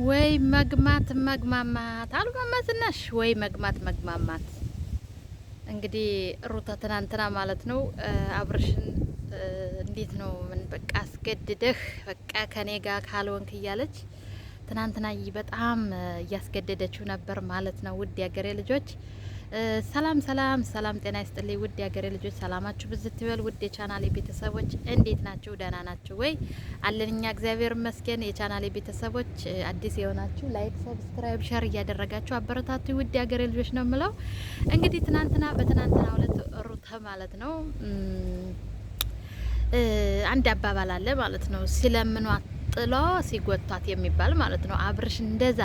ወይ መግማት መግማማት አሉ መመዝነሽ ወይ መግማት መግማማት። እንግዲህ ሩታ ትናንትና ማለት ነው አብርሽን እንዴት ነው ምን በቃ አስገድደህ በቃ ከኔ ጋር ካልወንክ እያለች ትናንትና በጣም እያስገደደችው ነበር ማለት ነው። ውድ ያገሬ ልጆች ሰላም ሰላም ሰላም፣ ጤና ይስጥልኝ ውድ ያገሬ ልጆች፣ ሰላማችሁ ብዝት ይበል። ውድ የቻናሌ ቤተሰቦች እንዴት ናችሁ? ደህና ናችሁ ወይ? አለን እኛ እግዚአብሔር ይመስገን። የቻናሌ ቤተሰቦች አዲስ የሆናችሁ ላይክ፣ ሰብስክራይብ፣ ሸር እያደረጋችሁ አበረታቱ ውድ ያገሬ ልጆች ነው የምለው። እንግዲህ በትናንትና ሁለት ሩታ ማለት ነው አንድ አባባል አለ ማለት ነው፣ ሲለምኗት ጥሎ ሲጎቷት የሚባል ማለት ነው። አብርሽ እንደዛ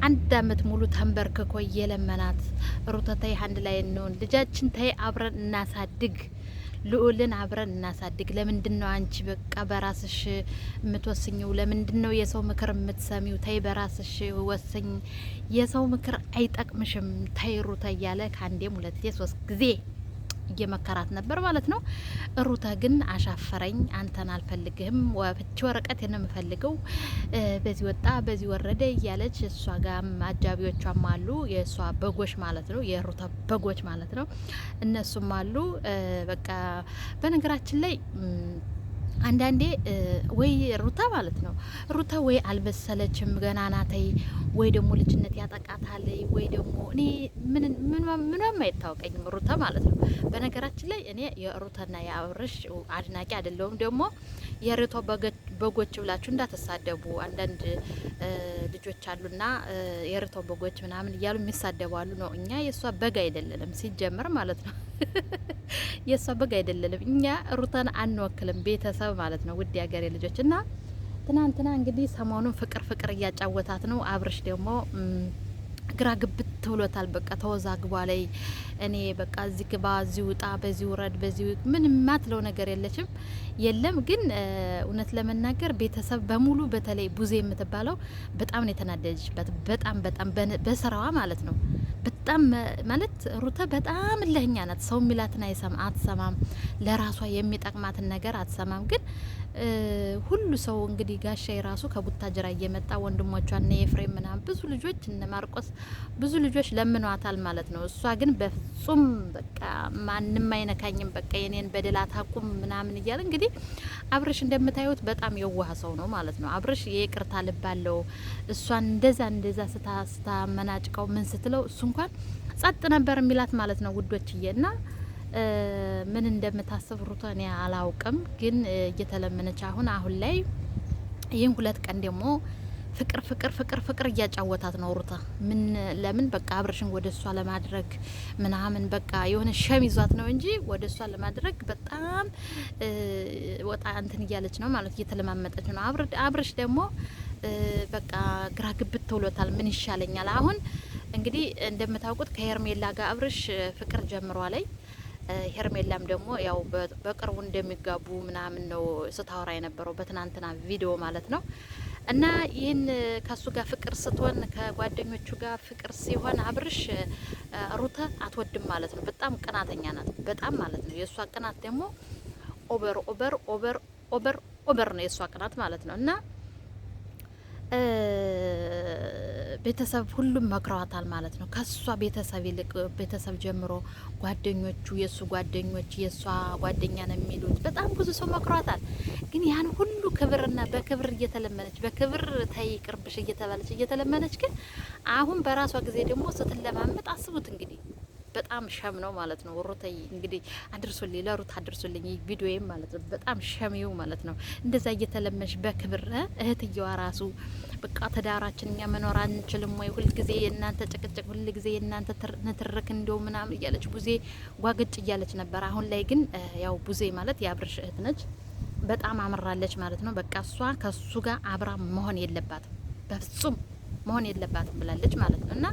አንድ አመት ሙሉ ተንበርክኮ እየለመናት ሩታ ተይ አንድ ላይ እንሆን፣ ልጃችን ተይ አብረን እናሳድግ፣ ልዑልን አብረን እናሳድግ። ለምንድን ነው አንቺ በቃ በራስሽ የምትወስኝው? ለምንድን ነው የሰው ምክር የምትሰሚው? ተይ በራስሽ ወስኝ፣ የሰው ምክር አይጠቅምሽም፣ ተይ ሩታ እያለ ከአንዴም ሁለቴ ሶስት ጊዜ እየመከራት ነበር ማለት ነው። ሩታ ግን አሻፈረኝ፣ አንተን አልፈልግህም፣ ፍቺ ወረቀት የምፈልገው በዚህ ወጣ በዚህ ወረደ እያለች እሷ ጋር አጃቢዎቿም አሉ፣ የእሷ በጎች ማለት ነው፣ የሩታ በጎች ማለት ነው። እነሱም አሉ። በቃ በነገራችን ላይ አንዳንዴ ወይ ሩታ ማለት ነው ሩታ ወይ አልበሰለችም ገና ናተይ፣ ወይ ደግሞ ልጅነት ያጠቃታል፣ ወይ ደግሞ እኔ ምንም አይታወቀኝም ሩታ ማለት ነው። በነገራችን ላይ እኔ የሩታና የአብርሽ አድናቂ አይደለሁም። ደግሞ የሩታ በጎች ብላችሁ እንዳትሳደቡ። አንዳንድ ልጆች አሉና የሩታ በጎች ምናምን እያሉ የሚሳደቡ አሉ ነው። እኛ የእሷ በግ አይደለንም ሲጀመር ማለት ነው። የእሷ በግ አይደለንም እኛ ሩታን አንወክልም ቤተሰብ ማለት ነው። ውድ ያገሬ ልጆች እና ትናንትና እንግዲህ ሰሞኑን ፍቅር እያጫወታት ነው። አብርሽ ደግሞ ግራ ግብት ብሎታል። በቃ ተወዛግቧ ላይ እኔ በቃ እዚህ ግባ፣ እዚህ ውጣ፣ በዚህ ውረድ፣ በዚህ ምን ማትለው ነገር የለም። ግን እውነት ለመናገር ቤተሰብ በሙሉ በተለይ ቡዜ የምትባለው በጣም ነው የተናደደችበት። በጣም በስራዋ ማለት ነው። በጣም ማለት ሩታ በጣም እልህኛ ናት። ሰው የሚላትን አትሰማም። ለራሷ የሚጠቅማትን ነገር አትሰማም። ግን ሁሉ ሰው እንግዲህ ጋሻ የራሱ ከቡታጅራ እየመጣ ወንድሞቿ እነ ኤፍሬም ምናምን ብዙ ልጆች እነ ማርቆስ ብዙ ልጆች ለምኗታል ማለት ነው። እሷ ግን በፍጹም በቃ ማንም አይነካኝም፣ በቃ የኔን በደል አታቁም ምናምን እያለ እንግዲህ አብርሽ እንደምታዩት በጣም የዋህ ሰው ነው ማለት ነው። አብርሽ የይቅርታ ልብ አለው። እሷን እንደዛ ስታመናጭቀው ምን ስትለው እሱ እንኳን ጸጥ ነበር የሚላት ማለት ነው ውዶችዬ። እና ምን እንደምታስብ ሩታ እኔ አላውቅም። ግን እየተለመነች አሁን ላይ ይህን ሁለት ቀን ደግሞ ፍቅር እያጫወታት ነው ሩታ። ለምን በቃ አብርሽን ወደ እሷ ለማድረግ ምናምን በቃ የሆነ ሸም ይዟት ነው እንጂ ወደ እሷ ለማድረግ በጣም ወጣ እንትን እያለች ነው ማለት እየተለማመጠች ነው። አብርሽ ደግሞ በቃ ግራ ግብት ተውሎታል። ምን ይሻለኛል አሁን እንግዲህ እንደምታውቁት ከሄርሜላ ጋር አብርሽ ፍቅር ጀምሯል። ሄርሜላም ደግሞ ያው በቅርቡ እንደሚጋቡ ምናምን ነው ስታወራ የነበረው በትናንትና ቪዲዮ ማለት ነው። እና ይህን ከሱ ጋር ፍቅር ስትሆን ከጓደኞቹ ጋር ፍቅር ሲሆን አብርሽ ሩታ አትወድም ማለት ነው። በጣም ቅናተኛ ናት፣ በጣም ማለት ነው። የእሷ ቅናት ደግሞ ኦቨር ነው የእሷ ቅናት ማለት ነው። እና ቤተሰብ ሁሉም መክረዋታል ማለት ነው። ከሷ ቤተሰብ ይልቅ ቤተሰብ ጀምሮ ጓደኞቹ፣ የእሱ ጓደኞች የእሷ ጓደኛ ነው የሚሉት በጣም ብዙ ሰው መክረዋታል። ግን ያን ሁሉ ክብርና በክብር እየተለመነች በክብር ተይ ቅርብሽ እየተለመነች ግን አሁን በራሷ ጊዜ ደግሞ ስትለማመጥ አስቡት እንግዲህ በጣም ሸም ነው ማለት ነው። ሩታዬ እንግዲህ አድርሱልኝ፣ ለሩት አድርሱልኝ ቪዲዮዬም ማለት ነው። በጣም ሸሚው ማለት ነው። እንደዛ እየተለመሽ በክብር እህትየዋ ራሱ በቃ ትዳራችን እኛ መኖር አንችልም ወይ? ሁልጊዜ የእናንተ ጭቅጭቅ፣ ሁልጊዜ የእናንተ ንትርክ እንደው ምናምን እያለች ቡዜ ጓግጭ እያለች ነበር። አሁን ላይ ግን ያው ቡዜ ማለት የአብርሽ እህት ነች። በጣም አምራለች ማለት ነው። በቃ እሷ ከሱ ጋር አብራ መሆን የለባትም በፍጹም መሆን የለባትም ብላለች ማለት ነው። እና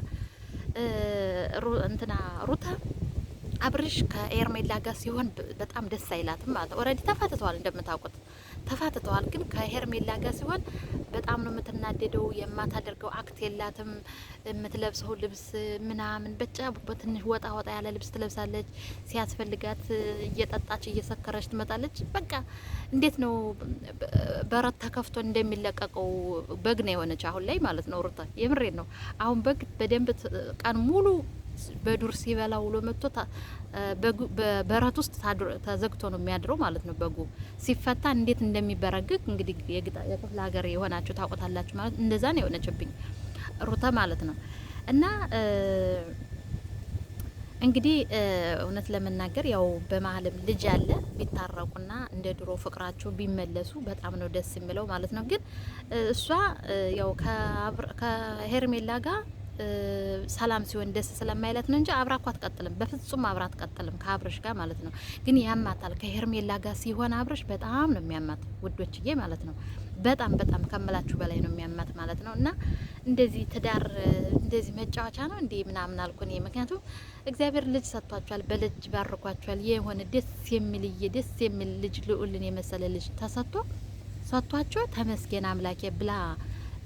እንትና ሩታ አብርሽ ከኤርሜላ ጋር ሲሆን በጣም ደስ አይላትም ማለት ነው። ኦልሬዲ ተፋትተዋል እንደምታውቁት ተፋትተዋል። ግን ከሄርሜላ ጋር ሲሆን በጣም ነው የምትናደደው። የማታደርገው አክት የላትም። የምትለብሰው ልብስ ምናምን በጫ በትንሽ ወጣ ወጣ ያለ ልብስ ትለብሳለች። ሲያስፈልጋት እየጠጣች እየሰከረች ትመጣለች። በቃ እንዴት ነው በረት ተከፍቶ እንደሚለቀቀው በግ ነው የሆነች አሁን ላይ ማለት ነው። ሩታ የምሬን ነው። አሁን በግ በደንብ ቀን ሙሉ በዱር ሲበላ ውሎ መጥቶ በበረት ውስጥ ተዘግቶ ነው የሚያድረው ማለት ነው። በጉ ሲፈታ እንዴት እንደሚበረግግ እንግዲህ የክፍለ ሀገር የሆናችሁ ታውቁታላችሁ ማለት እንደዛ ነው የሆነችብኝ ሩታ ማለት ነው። እና እንግዲህ እውነት ለመናገር ያው በመሀልም ልጅ አለ። ቢታረቁና እንደ ድሮ ፍቅራቸው ቢመለሱ በጣም ነው ደስ የሚለው ማለት ነው። ግን እሷ ያው ከሄርሜላ ጋር ሰላም ሲሆን ደስ ስለማይለት ነው እንጂ አብራ እኮ አትቀጥልም። በፍጹም አብራ አትቀጥልም ከአብርሽ ጋር ማለት ነው። ግን ያማታል። ከሄርሜላ ጋር ሲሆን አብርሽ በጣም ነው የሚያማት ውዶችዬ ማለት ነው። በጣም በጣም ከምላችሁ በላይ ነው የሚያማት ማለት ነው። እና እንደዚህ ትዳር እንደዚህ መጫወቻ ነው እንዴ ምናምን አልኩ እኔ። ምክንያቱም እግዚአብሔር ልጅ ሰጥቷቸዋል፣ በልጅ ባርኳቸዋል። የሆነ ደስ የሚል ልጅ ልዑልን የመሰለ ልጅ ሰጥቷቸው ተመስገን አምላኬ ብላ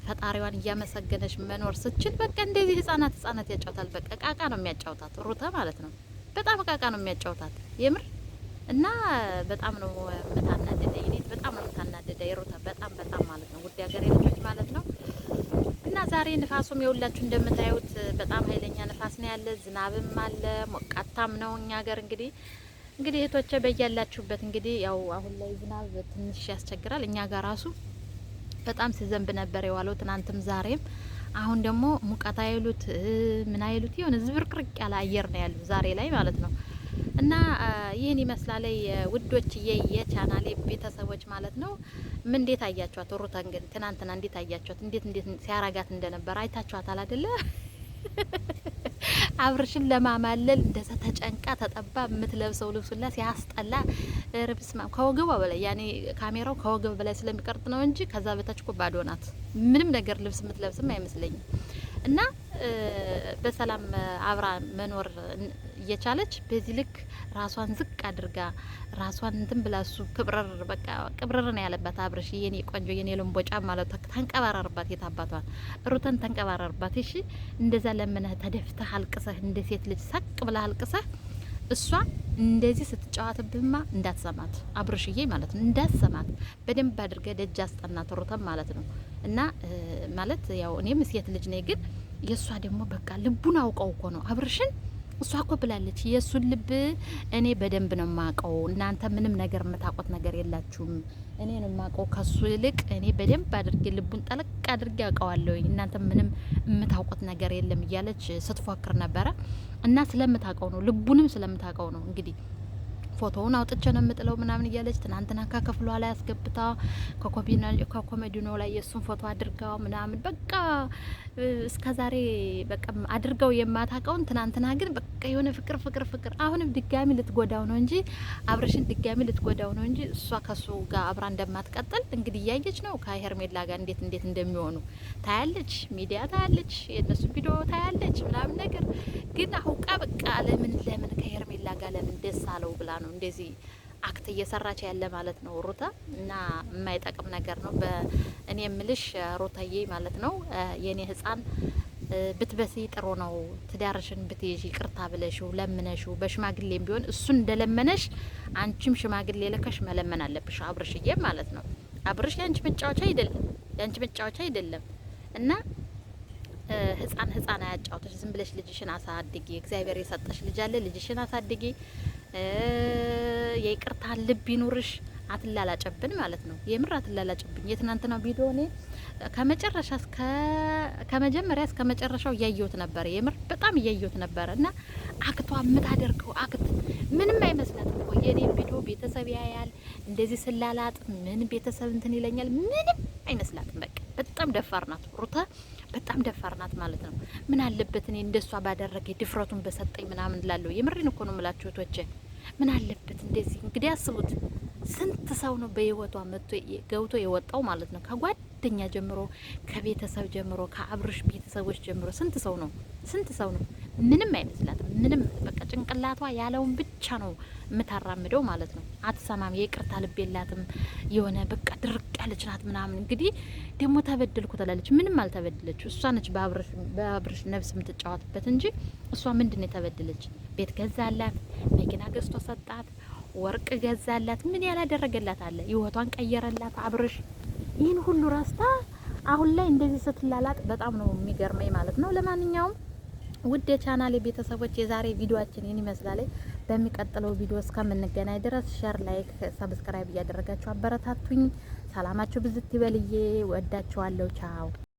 ፈጣሪዋን እያመሰገነች መኖር ስችል በቃ እንደዚህ ህጻናት ያጫውታል። በቃ ቃቃ ነው የሚያጫውታት ሩታ ማለት ነው። በጣም ቃቃ ነው የሚያጫውታት የምር። እና በጣም ነው የምታናደደኝ እኔ በጣም ነው የምታናደደኝ ሩታ በጣም ማለት ነው። ውድ ሀገሬ ልጆች ማለት ነው። እና ዛሬ ንፋሱም የሁላችሁ እንደምታዩት በጣም ኃይለኛ ንፋስ ነው ያለ። ዝናብም አለ፣ ሞቃታም ነው እኛ ሀገር እንግዲህ እህቶቼ በያላችሁበት እንግዲህ ያው አሁን ላይ ዝናብ ትንሽ ያስቸግራል። እኛ ጋር ራሱ በጣም ሲዘንብ ነበር የዋለው ትናንትም ዛሬም። አሁን ደግሞ ሙቀት አይሉት ምን አይሉት የሆነ ዝብርቅርቅ ያለ አየር ነው ያለው ዛሬ ላይ ማለት ነው። እና ይህን ይመስላል ውዶችዬ የቻናሌ ቤተሰቦች ማለት ነው። ምን እንዴት አያችኋት ሩታን ግን ትናንትና እንዴት አያችኋት? እንዴት ሲያረጋት እንደነበር አይታችኋታል አይደለ? አብርሽን ለማማለል እንደዛ ተጨንቃ ተጠባ የምትለብሰው ልብሱላ ሲያስጠላ ርብስማ ከወገቧ በላይ ያኔ ካሜራው ከወገብ በላይ ስለሚቀርጥ ነው እንጂ ከዛ በታች እኮ ባዶ ናት። ምንም ነገር ልብስ የምትለብስም አይመስለኝም። እና በሰላም አብራ መኖር እየቻለች በዚህ ልክ ራሷን ዝቅ አድርጋ ራሷን እንትን ብላ እሱ ቅብረር ነው ያለባት። አብርሽ የኔ ቆንጆ የኔ ልንቦጫ ማለት ተንቀባረርባት፣ የታባቷን ሩተን ተንቀባረርባት። እሺ እንደዛ ለምነህ ተደፍተህ አልቅሰህ እንደ ሴት ልጅ ሳቅ ብለህ አልቅሰህ እሷ እንደዚህ ስትጫወትብህማ እንዳትሰማት አብርሽዬ ማለት ነው። እንዳትሰማት በደንብ አድርገህ ደጅ አስጠናት ሩተን ማለት ነው። እና ማለት ያው እኔም ሴት ልጅ ነኝ፣ ግን የእሷ ደግሞ በቃ ልቡን አውቀው እኮ ነው አብርሽን። እሷ እኮ ብላለች የእሱን ልብ እኔ በደንብ ነው የማውቀው፣ እናንተ ምንም ነገር የምታውቁት ነገር የላችሁም፣ እኔ ነው የማውቀው ከሱ ይልቅ እኔ በደንብ አድርጌ ልቡን ጠለቅ አድርጌ አውቀዋለሁ፣ እናንተ ምንም የምታውቁት ነገር የለም እያለች ስትፎክር ነበረ። እና ስለምታውቀው ነው ልቡንም ስለምታውቀው ነው እንግዲህ ፎቶውን አውጥቼ ነው የምጥለው ምናምን እያለች ትናንትና ከክፍሏ ላይ አስገብታ ከኮሜዲኖ ላይ የእሱን ፎቶ አድርጋው ምናምን በቃ እስከዛሬ በቃ አድርጋው የማታውቀውን ትናንትና ግን በቃ የሆነ ፍቅር አሁንም ድጋሚ ልትጎዳው ነው እንጂ አብርሽን ድጋሚ ልትጎዳው ነው እንጂ እሷ ከሱ ጋር አብራ እንደማትቀጥል እንግዲህ እያየች ነው። ከሄርሜላ ጋር እንዴት እንደሚሆኑ ታያለች፣ ሚዲያ ታያለች፣ የእነሱ ቪዲዮ ታያለች ምናምን ነገር ግን አውቃ በቃ ለምን ከሄርሜላ ጋር ለምን ደስ አለው ብላ ነው እንደዚህ አክት እየሰራች ያለ ማለት ነው ሩታ። እና የማይጠቅም ነገር ነው። በእኔ የምልሽ ሩታዬ ማለት ነው የኔ ህፃን ብትበሲ ጥሩ ነው። ትዳርሽን ብትይዥ ይቅርታ ብለሽው ለምነሽው በሽማግሌም ቢሆን እሱን እንደለመነሽ አንቺም ሽማግሌ ልከሽ መለመን አለብሽ አብርሽዬ ማለት ነው። አብርሽ ያንቺ መጫወቻ አይደለም። እና ህፃን አያጫውተሽ። ዝም ብለሽ ልጅሽን አሳድጊ። እግዚአብሔር የሰጠሽ ልጅ አለ፣ ልጅሽን አሳድጊ። የይቅርታ ልብ ይኑርሽ። አትላላጨብን ማለት ነው። የምር አትላላጨብኝ። የትናንትናው ቪዲዮ እኔ ከመጀመሪያ እስከ መጨረሻው እያየሁት ነበር። የምር በጣም እያየሁት ነበር። እና አክቷ የምታደርገው አክት ምንም አይመስላትም እኮ የኔ ቪዲዮ ቤተሰብ ያያል እንደዚህ ስላላጥ ምን ቤተሰብ እንትን ይለኛል። ምንም አይመስላትም። በቃ በጣም ደፋር ናት ሩታ፣ በጣም ደፋር ናት ማለት ነው። ምን አለበት እኔ እንደሷ ባደረገ ድፍረቱን በሰጠኝ ምናምን ላለው የምሬን እኮ ነው የምላችሁ እህቶቼ። ምን አለበት እንደዚህ እንግዲህ አስቡት። ስንት ሰው ነው በህይወቷ መጥቶ ገብቶ የወጣው ማለት ነው። ከጓደኛ ጀምሮ፣ ከቤተሰብ ጀምሮ፣ ከአብርሽ ቤተሰቦች ጀምሮ ስንት ሰው ነው ምንም አይመስላትም። ምንም በቃ ጭንቅላቷ ያለውን ብቻ ነው የምታራምደው ማለት ነው። አትሰማም። የይቅርታ ልብ የላትም። የሆነ በቃ ድርቅ ያለች ናት ምናምን። እንግዲህ ደግሞ ተበደልኩ ትላለች። ምንም አልተበደለች። እሷ ነች በአብርሽ ነፍስ የምትጫወትበት እንጂ እሷ ምንድን የተበደለች? ቤት ገዛላት፣ መኪና ገዝቶ ሰጣት፣ ወርቅ ገዛላት። ምን ያላደረገላት አለ? ህይወቷን ቀየረላት አብርሽ። ይህን ሁሉ ረስታ አሁን ላይ እንደዚህ ስትላላጥ በጣም ነው የሚገርመኝ ማለት ነው። ለማንኛውም ውድ የቻናሌ ቤተሰቦች የዛሬ ቪዲዮአችን ይህን ይመስላል። በሚቀጥለው ቪዲዮ እስከምንገናኝ ድረስ ሼር፣ ላይክ፣ ሰብስክራይብ እያደረጋችሁ አበረታቱኝ። ሰላማችሁ ብዝት ይበልዬ። ወዳችኋለሁ። ቻው